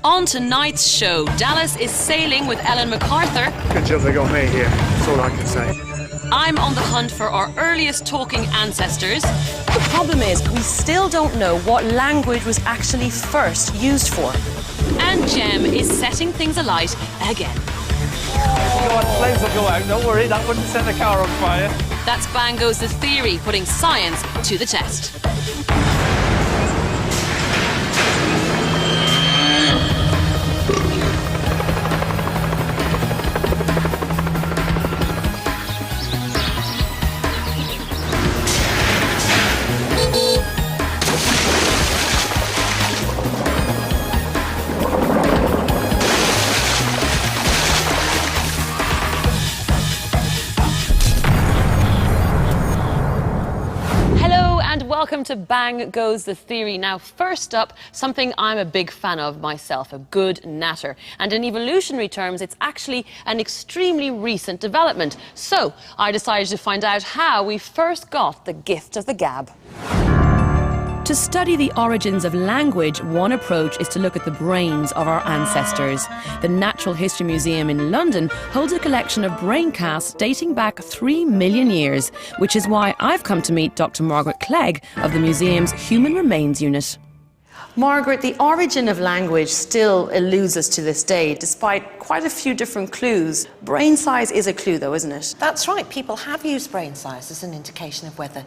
On tonight's show, Dallas is sailing with Ellen MacArthur. Good job they got me here, that's all I can say. I'm on the hunt for our earliest talking ancestors. The problem is, we still don't know what language was actually first used for. And Jem is setting things alight again. You know what, flames will go out, don't worry, that wouldn't set the car on fire. That's Bang Goes the Theory, putting science to the test. Welcome to Bang Goes the Theory. Now, first up, something I'm a big fan of myself, a good natter. And in evolutionary terms, it's actually an extremely recent development. So, I decided to find out how we first got the gift of the gab. To study the origins of language, one approach is to look at the brains of our ancestors. The Natural History Museum in London holds a collection of brain casts dating back 3 million years, which is why I've come to meet Dr. Margaret Clegg of the museum's Human Remains Unit. Margaret, the origin of language still eludes us to this day, despite quite a few different clues. Brain size is a clue, though, isn't it? That's right. People have used brain size as an indication of whether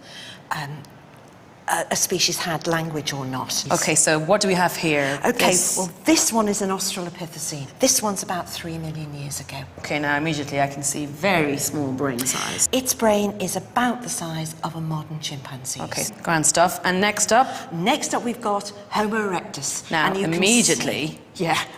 a species had language or not. OK, so what do we have here? OK, well, this one is an Australopithecine. This one's about 3 million years ago. OK, now immediately I can see very small brain size. Its brain is about the size of a modern chimpanzee. OK, grand stuff. And next up? Next up, we've got Homo erectus. Now, and you immediately,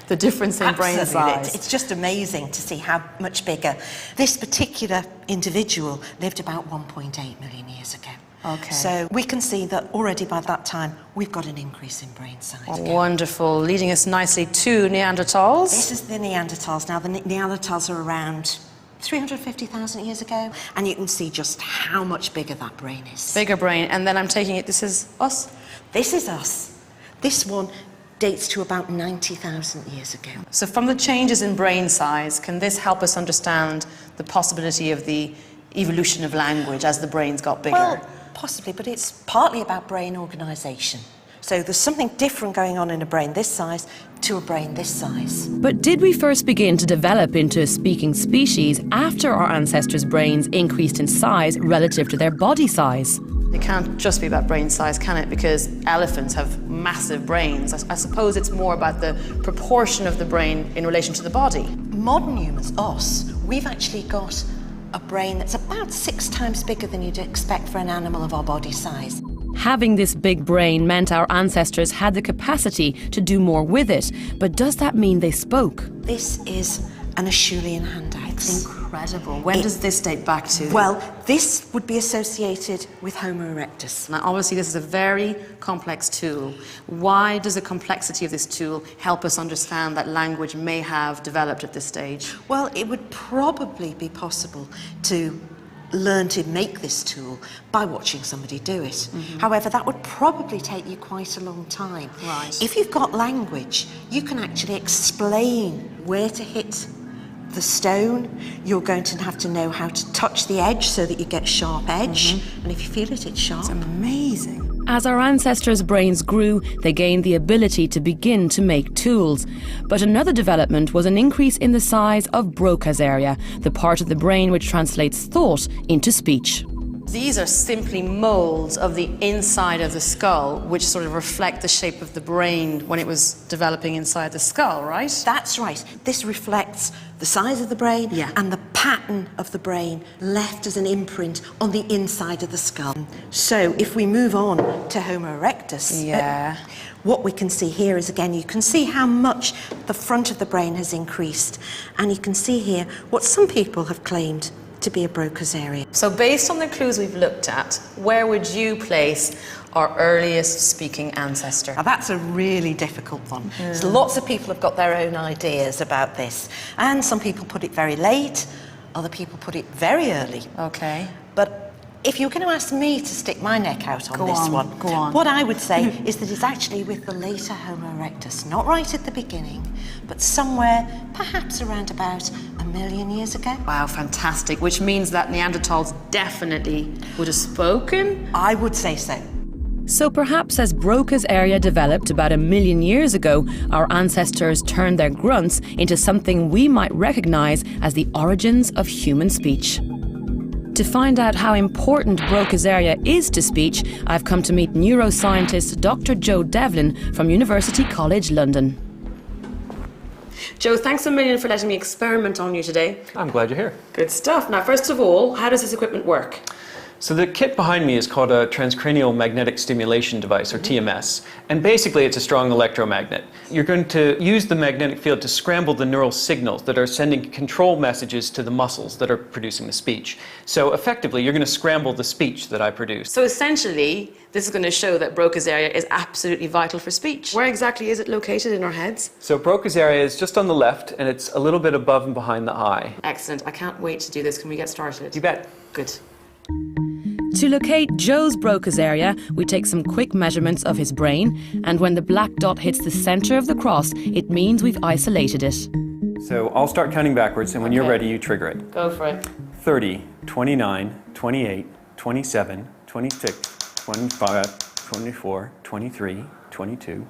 the difference in brain size. It's just amazing to see how much bigger. This particular individual lived about 1.8 million years ago. Okay. So we can see that already by that time, we've got an increase in brain size. Oh, wonderful. Leading us nicely to Neanderthals. This is the Neanderthals. Now, the Neanderthals are around 350,000 years ago, and you can see just how much bigger that brain is. Bigger brain, and then I'm taking it, this is us? This is us. This one dates to about 90,000 years ago. So from the changes in brain size, can this help us understand the possibility of the evolution of language as the brains got bigger? Well, possibly, but it's partly about brain organisation. So there's something different going on in a brain this size to a brain this size. But did we first begin to develop into a speaking species after our ancestors' brains increased in size relative to their body size? It can't just be about brain size, can it? Because elephants have massive brains. I suppose it's more about the proportion of the brain in relation to the body. Modern humans, us, we've actually got a brain that's about 6 times bigger than you'd expect for an animal of our body size. Having this big brain meant our ancestors had the capacity to do more with it. But does that mean they spoke? This is an Acheulean hand axe. Incredible. When does this date back to? Well, this would be associated with Homo erectus. Now, obviously, this is a very complex tool. Why does the complexity of this tool help us understand that language may have developed at this stage? Well, it would probably be possible to learn to make this tool by watching somebody do it. Mm-hmm. However, that would probably take you quite a long time. Right. If you've got language, you can actually explain where to hit the stone. You're going to have to know how to touch the edge so that you get sharp edge. Mm-hmm. And if you feel it, it's sharp. It's amazing. As our ancestors' brains grew, they gained the ability to begin to make tools. But another development was an increase in the size of Broca's area, the part of the brain which translates thought into speech. These are simply molds of the inside of the skull, which sort of reflect the shape of the brain when it was developing inside the skull, right? That's right. This reflects the size of the brain and the pattern of the brain left as an imprint on the inside of the skull. So if we move on to Homo erectus, what we can see here is, again, you can see how much the front of the brain has increased. And you can see here what some people have claimed to be a Broca's area. So based on the clues we've looked at, where would you place our earliest speaking ancestor? Now, that's a really difficult one. So lots of people have got their own ideas about this. And some people put it very late, other people put it very early. Okay. But if you're going to ask me to stick my neck out on this one, go on. what I would say is that it's actually with the later Homo erectus, not right at the beginning, but somewhere perhaps around about 1 million years ago. Wow, fantastic. Which means that Neanderthals definitely would have spoken? I would say so. So perhaps as Broca's area developed about 1 million years ago, our ancestors turned their grunts into something we might recognise as the origins of human speech. To find out how important Broca's area is to speech, I've come to meet neuroscientist Dr. Joe Devlin from University College London. Joe, thanks a million for letting me experiment on you today. I'm glad you're here. Good stuff. Now, first of all, how does this equipment work? So the kit behind me is called a transcranial magnetic stimulation device, or TMS. And basically it's a strong electromagnet. You're going to use the magnetic field to scramble the neural signals that are sending control messages to the muscles that are producing the speech. So effectively, you're going to scramble the speech that I produce. So essentially, this is going to show that Broca's area is absolutely vital for speech. Where exactly is it located in our heads? So Broca's area is just on the left, and it's a little bit above and behind the eye. Excellent. I can't wait to do this. Can we get started? You bet. Good. To locate Joe's Broca's area, we take some quick measurements of his brain, and when the black dot hits the centre of the cross, it means we've isolated it. So I'll start counting backwards, and when you're ready, you trigger it. Go for it. 30, 29, 28, 27, 26, 25, 24, 23, 22.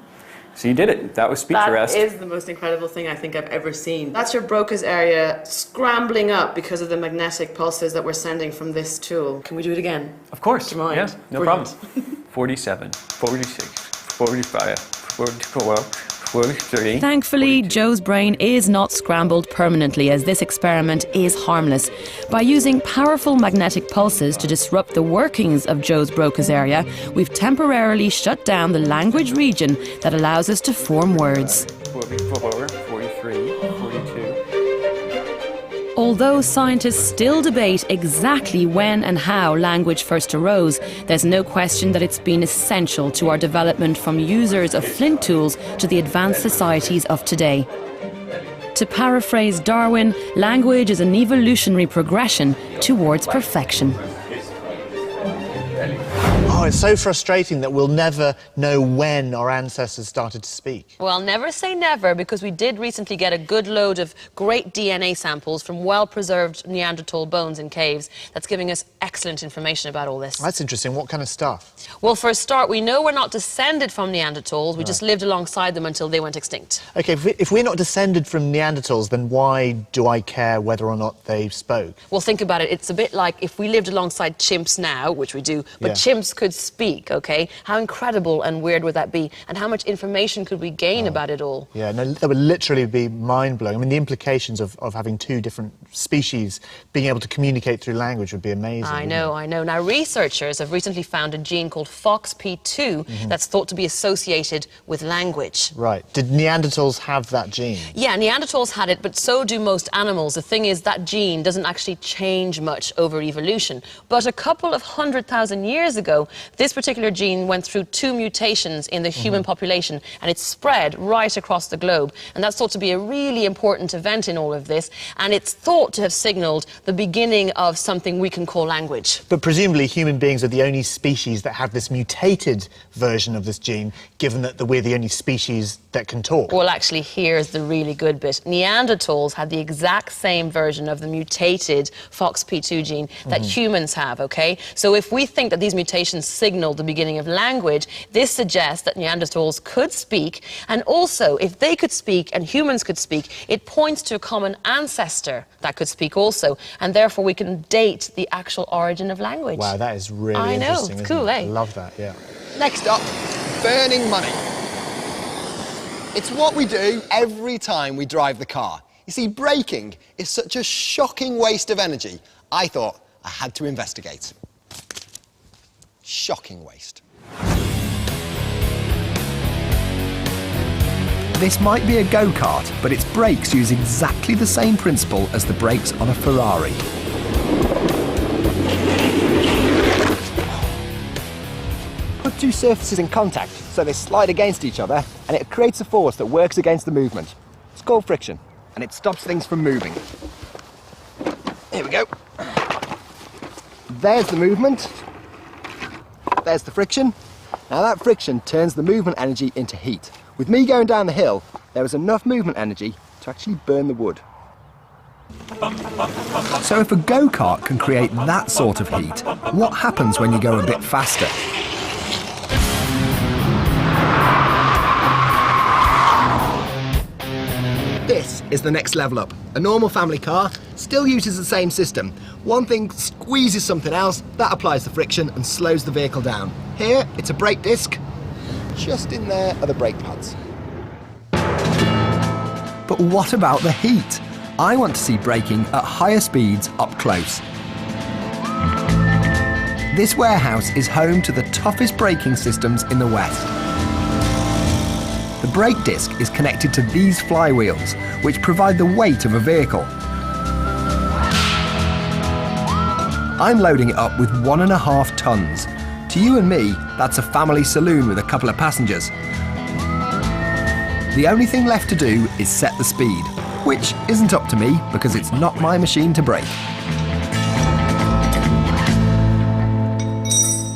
So you did it. That was speech arrest. That is the most incredible thing I think I've ever seen. That's your Broca's area scrambling up because of the magnetic pulses that we're sending from this tool. Can we do it again? Of course. Do you mind? Yeah, no Brilliant. problem. 47, 46, 45, 44, 43. Thankfully, 42. Joe's brain is not scrambled permanently, as this experiment is harmless. By using powerful magnetic pulses to disrupt the workings of Joe's Broca's area, we've temporarily shut down the language region that allows us to form words. 44, 43, 42. Although scientists still debate exactly when and how language first arose, there's no question that it's been essential to our development from users of flint tools to the advanced societies of today. To paraphrase Darwin, language is an evolutionary progression towards perfection. Oh, it's so frustrating that we'll never know when our ancestors started to speak. Well, never say never, because we did recently get a good load of great DNA samples from well-preserved Neanderthal bones in caves. That's giving us excellent information about all this. That's interesting. What kind of stuff? Well, for a start, we know we're not descended from Neanderthals. We just lived alongside them until they went extinct. OK, if we're not descended from Neanderthals, then why do I care whether or not they spoke? Well, think about it. It's a bit like if we lived alongside chimps now, which we do, but chimps could speak, OK? How incredible and weird would that be? And how much information could we gain about it all? Yeah, no, that would literally be mind-blowing. I mean, the implications of having two different species being able to communicate through language would be amazing. I know. Now, researchers have recently found a gene called FOXP2 that's thought to be associated with language. Right. Did Neanderthals have that gene? Yeah, Neanderthals had it, but so do most animals. The thing is, that gene doesn't actually change much over evolution. But a couple of 100,000 years ago, this particular gene went through 2 mutations in the human population, and it spread right across the globe. And that's thought to be a really important event in all of this, and it's thought to have signalled the beginning of something we can call language. But presumably human beings are the only species that have this mutated version of this gene, given that we're the only species that can talk. Well, actually, here's the really good bit. Neanderthals had the exact same version of the mutated FOXP2 gene that humans have, OK? So if we think that these mutations signaled the beginning of language, this suggests that Neanderthals could speak, and also, if they could speak and humans could speak, it points to a common ancestor that could speak also, and therefore we can date the actual origin of language. Wow, that is really interesting, interesting. it's cool, it? eh? I love that, yeah. Next up, burning money. It's what we do every time we drive the car. You see, braking is such a shocking waste of energy, I thought I had to investigate. Shocking waste. This might be a go-kart, but its brakes use exactly the same principle as the brakes on a Ferrari. Put two surfaces in contact so they slide against each other, and it creates a force that works against the movement. It's called friction, and it stops things from moving. Here we go. there's the movement. There's the friction. Now that friction turns the movement energy into heat. With me going down the hill, there was enough movement energy to actually burn the wood. So if a go-kart can create that sort of heat, what happens when you go a bit faster? This is the next level up. A normal family car still uses the same system. One thing squeezes something else, that applies the friction and slows the vehicle down. Here, it's a brake disc. Just in there are the brake pads. But what about the heat? I want to see braking at higher speeds up close. This warehouse is home to the toughest braking systems in the West. The brake disc is connected to these flywheels, which provide the weight of a vehicle. I'm loading it up with 1.5 tons. To you and me, that's a family saloon with a couple of passengers. The only thing left to do is set the speed, which isn't up to me because it's not my machine to brake.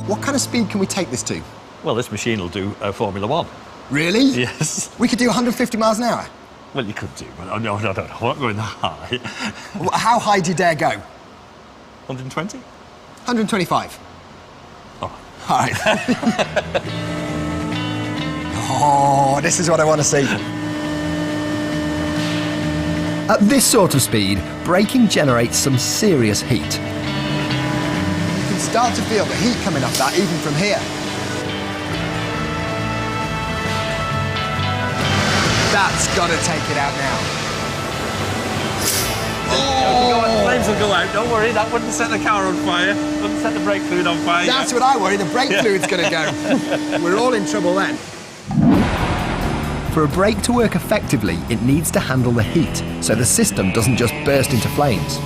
What kind of speed can we take this to? Well, this machine will do Formula 1. Really? Yes. We could do 150 miles an hour. Well, you could do, but no, I'm not going that high. How high do you dare go? 120? 125. Oh. All right. Oh, this is what I want to see. At this sort of speed, braking generates some serious heat. You can start to feel the heat coming off that even from here. That's got to take it out now. The flames will go out, don't worry, that wouldn't set the car on fire, wouldn't set the brake fluid on fire. That's what I worry, the brake fluid's going to go. We're all in trouble then. For a brake to work effectively, it needs to handle the heat, so the system doesn't just burst into flames.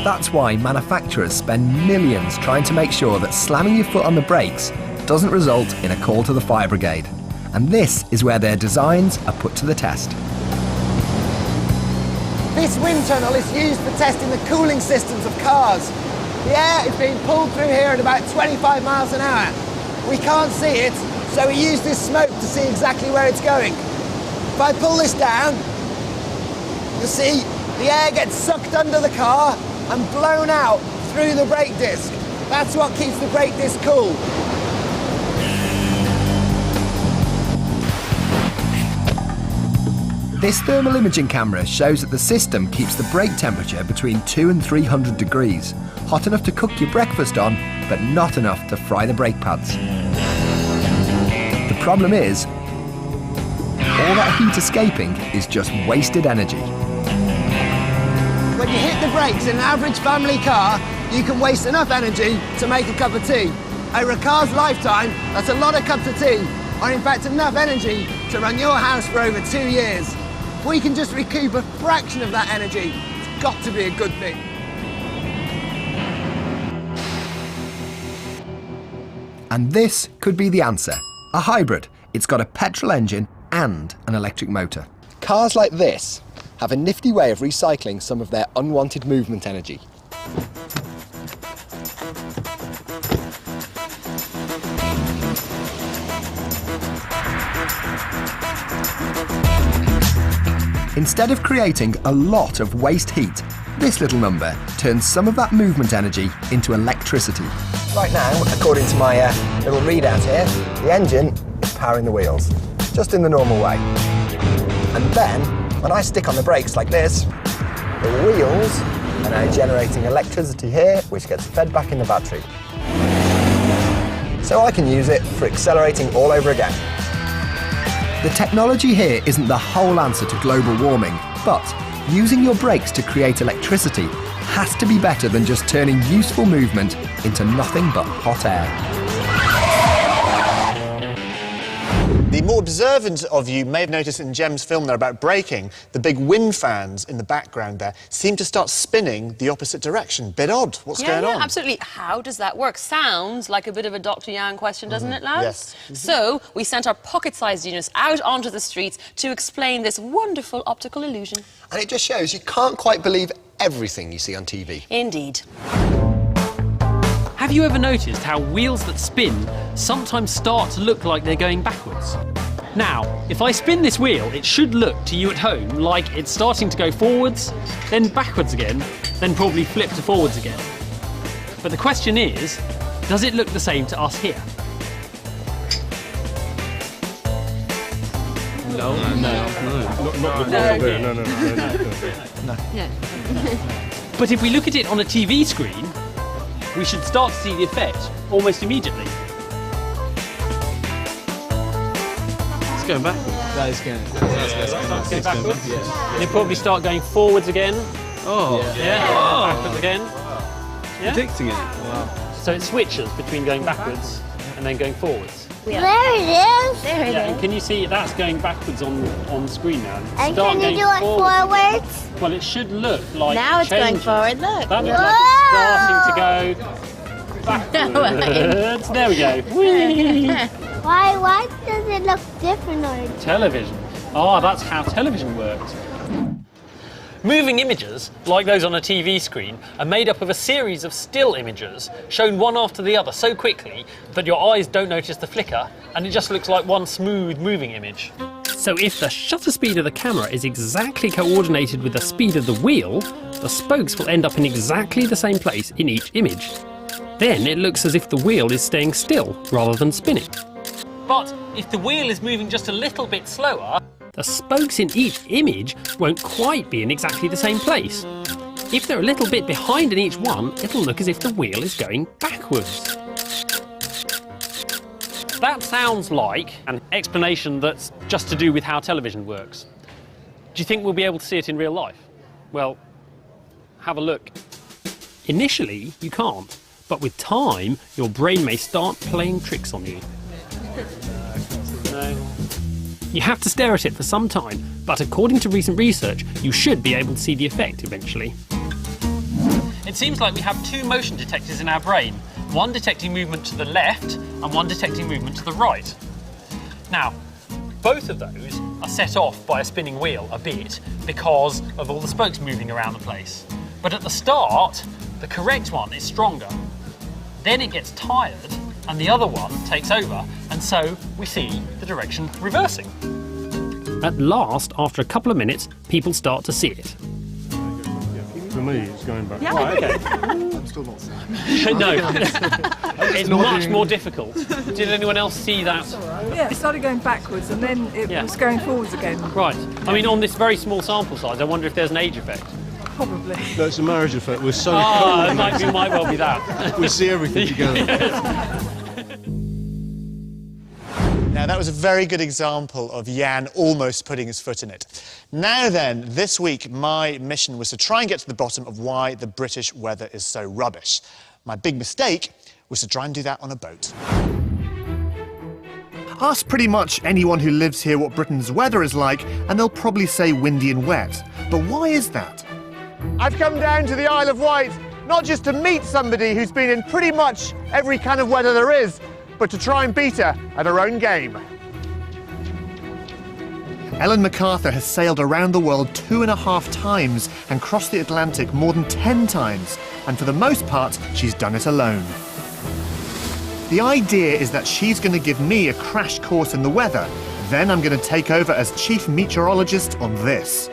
That's why manufacturers spend millions trying to make sure that slamming your foot on the brakes doesn't result in a call to the fire brigade. And this is where their designs are put to the test. This wind tunnel is used for testing the cooling systems of cars. The air is being pulled through here at about 25 miles an hour. We can't see it, so we use this smoke to see exactly where it's going. If I pull this down, you'll see the air gets sucked under the car and blown out through the brake disc. That's what keeps the brake disc cool. This thermal imaging camera shows that the system keeps the brake temperature between 200 and 300 degrees, hot enough to cook your breakfast on, but not enough to fry the brake pads. The problem is, all that heat escaping is just wasted energy. When you hit the brakes in an average family car, you can waste enough energy to make a cup of tea. Over a car's lifetime, that's a lot of cups of tea, or in fact enough energy to run your house for over 2 years. If we can just recoup a fraction of that energy, it's got to be a good thing. And this could be the answer. A hybrid. It's got a petrol engine and an electric motor. Cars like this have a nifty way of recycling some of their unwanted movement energy. Instead of creating a lot of waste heat, this little number turns some of that movement energy into electricity. Right now, according to my little readout here, the engine is powering the wheels, just in the normal way. And then, when I stick on the brakes like this, the wheels are now generating electricity here, which gets fed back in the battery. So I can use it for accelerating all over again. The technology here isn't the whole answer to global warming, but using your brakes to create electricity has to be better than just turning useful movement into nothing but hot air. The more observant of you may have noticed in Jem's film there about braking, the big wind fans in the background there seem to start spinning the opposite direction. Bit odd. What's going on? Absolutely. How does that work? Sounds like a bit of a Dr. Yang question, doesn't it, lads? Yes. So we sent our pocket-sized units out onto the streets to explain this wonderful optical illusion. And it just shows you can't quite believe everything you see on TV. Indeed. Have you ever noticed how wheels that spin sometimes start to look like they're going backwards? Now, if I spin this wheel, it should look to you at home like it's starting to go forwards, then backwards again, then probably flip to forwards again. But the question is, does it look the same to us here? No. But if we look at it on a TV screen, we should start to see the effect almost immediately. It's going backwards. That is going backwards. Yeah. And you probably start going forwards again. Oh. Yeah. Oh. Backwards again. Yeah. Predicting it. Wow. So it switches between going backwards and then going forwards. Yeah. There it is. There it is. And can you see that's going backwards on screen now? And can you do it forwards? Well, it should look like now it's going changing. forward. Look. That looks like it's starting to go backwards. There we go. Whee! Why does it look different on Television. Ah, that's how television works. Moving images, like those on a TV screen, are made up of a series of still images shown one after the other so quickly that your eyes don't notice the flicker and it just looks like one smooth moving image. So if the shutter speed of the camera is exactly coordinated with the speed of the wheel, the spokes will end up in exactly the same place in each image. Then it looks as if the wheel is staying still rather than spinning. But if the wheel is moving just a little bit slower, the spokes in each image won't quite be in exactly the same place. If they're a little bit behind in each one, it'll look as if the wheel is going backwards. That sounds like an explanation that's just to do with how television works. Do you think we'll be able to see it in real life? Well, have a look. Initially, you can't, but with time, your brain may start playing tricks on you. No. You have to stare at it for some time, but according to recent research, you should be able to see the effect eventually. It seems like we have two motion detectors in our brain, one detecting movement to the left and one detecting movement to the right. Now, both of those are set off by a spinning wheel a bit because of all the spokes moving around the place. But at the start, the correct one is stronger. Then it gets tired and the other one takes over, and so we see the direction reversing. At last, after a couple of minutes, people start to see it. For me, it's going back. Yeah. Right, okay. I'm still not seeing. No, it's much more difficult. Did anyone else see that? Yeah, it started going backwards and then it was going forwards again. Right. I mean, on this very small sample size, I wonder if there's an age effect. Probably. No, it's a marriage effect. We're so it might well be that. We see everything together. Now, that was a very good example of Jan almost putting his foot in it. Now then, this week, my mission was to try and get to the bottom of why the British weather is so rubbish. My big mistake was to try and do that on a boat. Ask pretty much anyone who lives here what Britain's weather is like, and they'll probably say windy and wet. But why is that? I've come down to the Isle of Wight, not just to meet somebody who's been in pretty much every kind of weather there is, but to try and beat her at her own game. Ellen MacArthur has sailed around the world 2.5 times and crossed the Atlantic more than 10 times, and for the most part, she's done it alone. The idea is that she's going to give me a crash course in the weather, then I'm going to take over as chief meteorologist on this.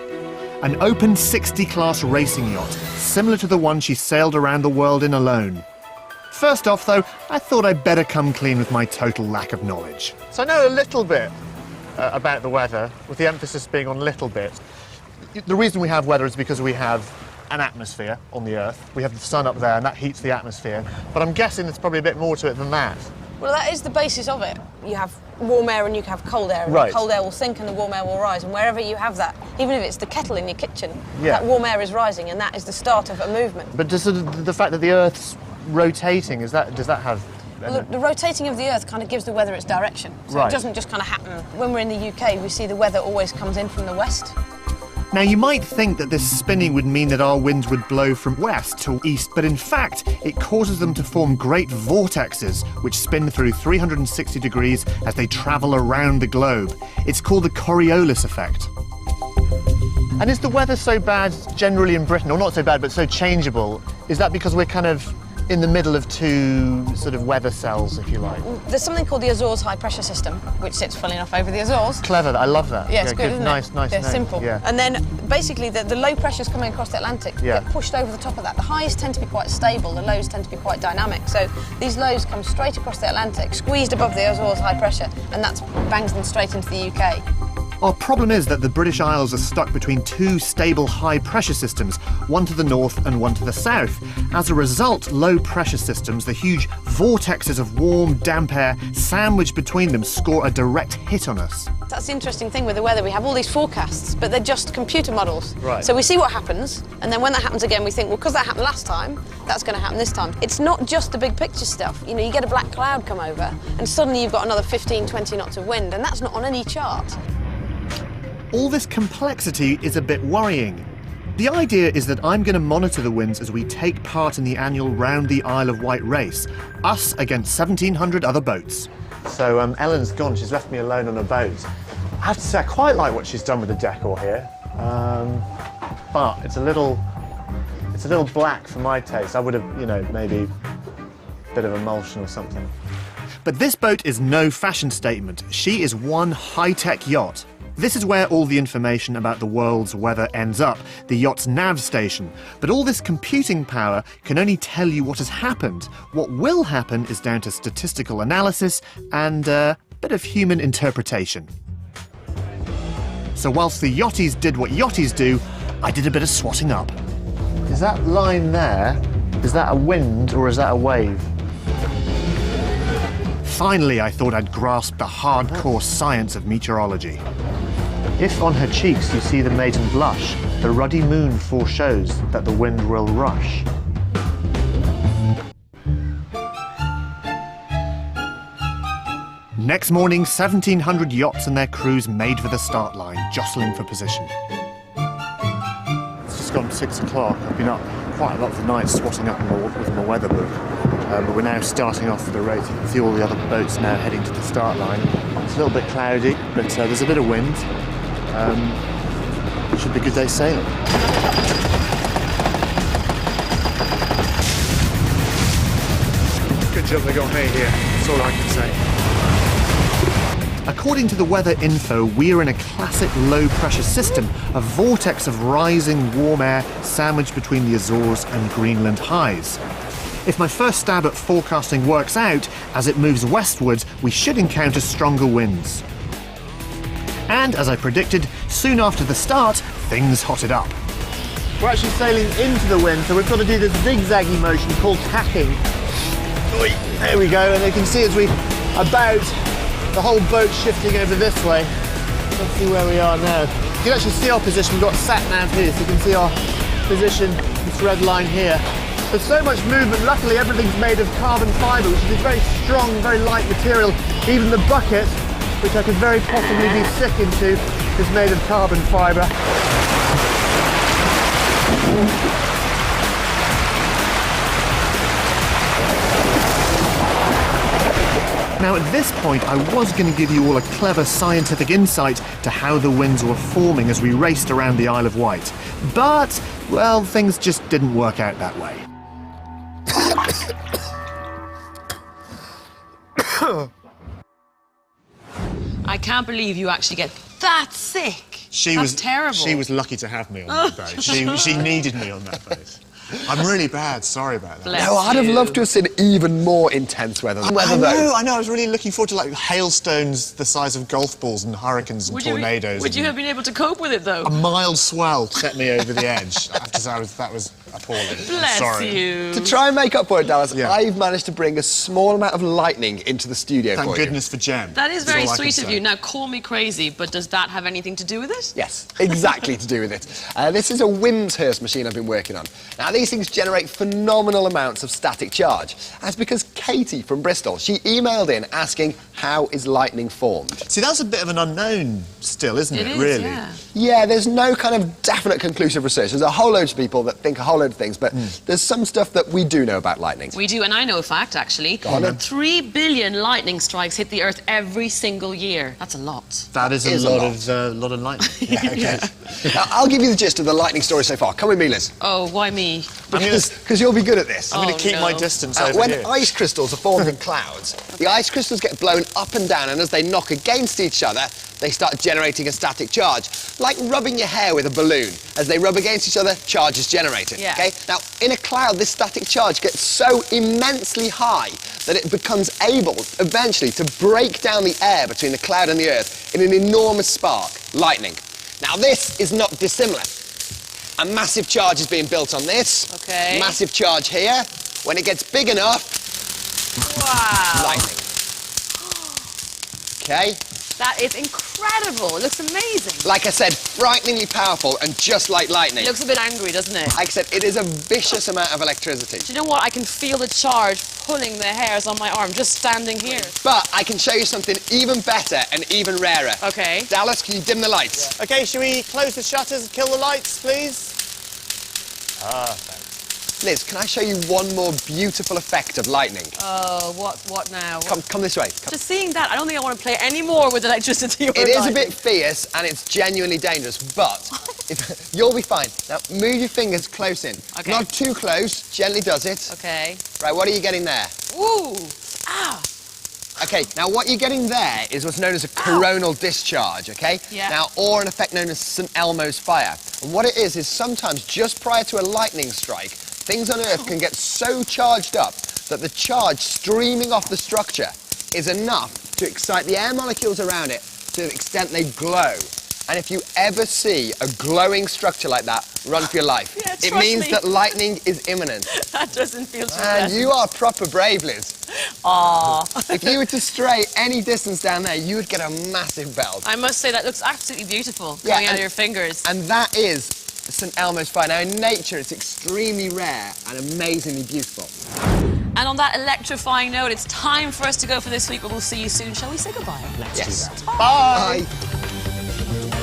An open 60-class racing yacht, similar to the one she sailed around the world in alone. First off, though, I thought I'd better come clean with my total lack of knowledge. So I know a little bit about the weather, with the emphasis being on little bit. The reason we have weather is because we have an atmosphere on the Earth. We have the sun up there, and that heats the atmosphere. But I'm guessing there's probably a bit more to it than that. Well, that is the basis of it. You have warm air and you have cold air. And right. The cold air will sink and the warm air will rise. And wherever you have that, even if it's the kettle in your kitchen, that warm air is rising, and that is the start of a movement. But does the fact that the Earth's rotating, does that have Well, the rotating of the Earth kind of gives the weather its direction. So Right. it doesn't just kind of happen. When we're in the UK, we see the weather always comes in from the west. Now, you might think that this spinning would mean that our winds would blow from west to east, but in fact, it causes them to form great vortexes, which spin through 360 degrees as they travel around the globe. It's called the Coriolis effect. And is the weather so bad generally in Britain, or not so bad, but so changeable? Is that because we're kind of in the middle of two sort of weather cells, if you like? There's something called the Azores high pressure system, which sits funnily enough over the Azores. Clever, I love that. Yeah, it's good, isn't nice, it? Nice, yeah, name. simple. Yeah. And then basically the low pressures coming across the Atlantic get pushed over the top of that. The highs tend to be quite stable, the lows tend to be quite dynamic. So these lows come straight across the Atlantic, squeezed above the Azores high pressure, and that bangs them straight into the UK. Our problem is that the British Isles are stuck between two stable high-pressure systems, one to the north and one to the south. As a result, low-pressure systems, the huge vortexes of warm, damp air sandwiched between them, score a direct hit on us. That's the interesting thing with the weather. We have all these forecasts, but they're just computer models. Right. So we see what happens, and then when that happens again, we think, well, because that happened last time, that's going to happen this time. It's not just the big picture stuff. You know, you get a black cloud come over, and suddenly you've got another 15, 20 knots of wind, and that's not on any chart. All this complexity is a bit worrying. The idea is that I'm going to monitor the winds as we take part in the annual Round the Isle of Wight race, us against 1,700 other boats. So Ellen's gone, she's left me alone on a boat. I have to say, I quite like what she's done with the decor here, but it's a little black for my taste. I would have, you know, maybe a bit of emulsion or something. But this boat is no fashion statement. She is one high-tech yacht. This is where all the information about the world's weather ends up, the yacht's nav station. But all this computing power can only tell you what has happened. What will happen is down to statistical analysis and a bit of human interpretation. So whilst the yachties did what yachties do, I did a bit of swatting up. Is that line there, is that a wind or is that a wave? Finally, I thought I'd grasped the hardcore science of meteorology. If on her cheeks you see the maiden blush, the ruddy moon foreshows that the wind will rush. Next morning, 1,700 yachts and their crews made for the start line, jostling for position. It's just gone 6 o'clock. I've been up quite a lot of the night swatting up with my weather book. But we're now starting off for the race. You can see all the other boats now heading to the start line. It's a little bit cloudy, but there's a bit of wind. Should be a good day sailing. Good job they got me here. That's all I can say. According to the weather info, we're in a classic low-pressure system, a vortex of rising warm air sandwiched between the Azores and Greenland highs. If my first stab at forecasting works out, as it moves westwards, we should encounter stronger winds. And, as I predicted, soon after the start, things hotted up. We're actually sailing into the wind, so we've got to do this zigzaggy motion called tacking. There we go, and you can see as we about the whole boat shifting over this way. Let's see where we are now. You can actually see our position. We've got sat-nav here, so you can see our position, this red line here. There's so much movement. Luckily, everything's made of carbon fibre, which is a very strong, very light material. Even the bucket, which I could very possibly be sick into, is made of carbon fibre. Now, at this point, I was going to give you all a clever scientific insight to how the winds were forming as we raced around the Isle of Wight. But, well, things just didn't work out that way. I can't believe you actually get that sick. That's terrible. She was lucky to have me on that boat. She needed me on that boat. I'm really bad. Sorry about that. No, I'd have loved to have seen even more intense weather. I know. I was really looking forward to like hailstones the size of golf balls and hurricanes and tornadoes. Would you have been able to cope with it though? A mild swell set me over the edge. I have to say, that was appalling. Bless Sorry. you. To try and make up for it, Dallas, I've managed to bring a small amount of lightning into the studio Thank for you. goodness for Jem. That is That's very all I can sweet of say. you. Now, call me crazy, but does that have anything to do with it? Yes, exactly to do with it. This is a Wimshurst machine I've been working on. Now, these things generate phenomenal amounts of static charge. That's because Katie from Bristol, she emailed in asking, how is lightning formed? See, that's a bit of an unknown still, isn't it, It is, really? yeah. Yeah, there's no kind of definite conclusive research. There's a whole load of people that think a whole load of things, but there's some stuff that we do know about lightning. We do, and I know a fact, actually. Go on, then. 3 billion lightning strikes hit the Earth every single year. That's a lot. That is a lot of lightning. Yeah, okay. Now, I'll give you the gist of the lightning story so far. Come with me, Liz. Oh, why me? Because you'll be good at this. I'm going to keep my distance over when here. ice crystals are formed in clouds, the ice crystals get blown up and down, and as they knock against each other, they start generating a static charge, like rubbing your hair with a balloon. As they rub against each other, charge is generated. Yeah. Okay? Now, in a cloud, this static charge gets so immensely high that it becomes able, eventually, to break down the air between the cloud and the Earth in an enormous spark, lightning. Now, this is not dissimilar. A massive charge is being built on this. Okay. Massive charge here. When it gets big enough, Wow. lightning. Okay? That is incredible. It looks amazing. Like I said, frighteningly powerful and just like lightning. It looks a bit angry, doesn't it? Like I said, it is a vicious amount of electricity. Do you know what? I can feel the charge pulling the hairs on my arm just standing here. But I can show you something even better and even rarer. Okay. Dallas, can you dim the lights? Yeah. OK, shall we close the shutters and kill the lights, please? Perfect. Liz, can I show you one more beautiful effect of lightning? Oh, what now? Come this way. Come. Just seeing that, I don't think I want to play any more with electricity or It is a lightning. bit fierce and it's genuinely dangerous, but you'll be fine. Now, move your fingers close in. Okay. Not too close, gently does it. Okay. Right, what are you getting there? Ooh! Ah! Okay, now what you're getting there is what's known as a coronal discharge, okay? Yeah. Now, or an effect known as St. Elmo's fire. And what it is sometimes just prior to a lightning strike, things on Earth can get so charged up that the charge streaming off the structure is enough to excite the air molecules around it to the extent they glow. And if you ever see a glowing structure like that, run for your life. Yeah, it trust means me. that lightning is imminent. That doesn't feel too And you are proper brave, Liz. Aww. If you were to stray any distance down there, you would get a massive belt. I must say, that looks absolutely beautiful, Yeah, coming out of your fingers. And that is St. Elmo's fire. Now, in nature, it's extremely rare and amazingly beautiful. And on that electrifying note, it's time for us to go for this week, but we'll see you soon. Shall we say goodbye? Yes. Bye. Bye.